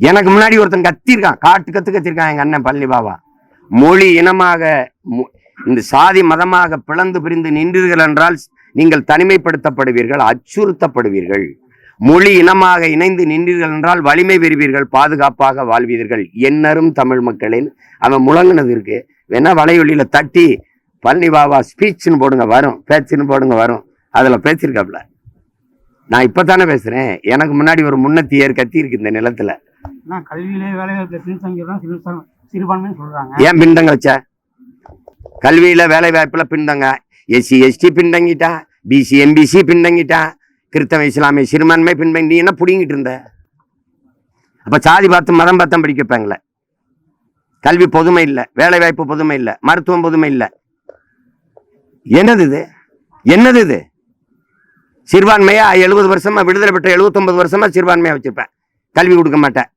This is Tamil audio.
எனக்கு முன்னாடி ஒருத்தன் கத்திருக்கான், கத்து கத்திருக்கான் எங்க அண்ணன் பழனி பாபா. மொழி இனமாக இந்த சாதி மதமாக பிளந்து பிரிந்து நின்றீர்கள் என்றால் நீங்கள் தனிமைப்படுத்தப்படுவீர்கள், அச்சுறுத்தப்படுவீர்கள். மொழி இனமாக இணைந்து நின்றீர்கள் என்றால் வலிமை பெறுவீர்கள், பாதுகாப்பாக வாழ்வீர்கள். என்னரும் தமிழ் மக்களின் அவன் முழங்கினது இருக்கு. வேணா வலையொலியில தட்டி பழனி பாபா ஸ்பீச்னு போடுங்க, வரும். பேச்சுன்னு போடுங்க, வரும். அதுல பேசிருக்காப்ல. நான் இப்பதானே பேசுறேன். எனக்கு முன்னாடி ஒரு முன்னத்தியர் கத்தி இருக்கு இந்த நிலத்துல. கல்வியிலே வேலைவாய்ப்புல பின்தங்கியதான் சிறுபான்மை சொல்றாங்க. ஏன் பின்தங்க வச்ச? கல்வியில வேலை வாய்ப்புல பின்தங்க. எஸ்சி எஸ்டி பின்தங்கிட்டா, பிசி எம்பிசி பின்தங்கிட்டா, கிறிஸ்தவ இஸ்லாமிய சிறுபான்மை பின்தங்கி. நீ என்ன புடிங்கிட்டு இருந்த? அப்ப சாதி பார்த்து மதம் பார்த்தா படிக்க வைப்பாங்களே. கல்வி பொதுமை இல்லை, வேலை வாய்ப்பு பொதுமை இல்லை, மருத்துவம் பொதுமை இல்லை. என்னது இது? என்னது இது? சிறுபான்மையா 70 வருஷமா, விடுதலை பெற்ற 79 வருஷமா சிறுபான்மையா வச்சிருப்பேன். கல்வி கொடுக்க மாட்டேன்.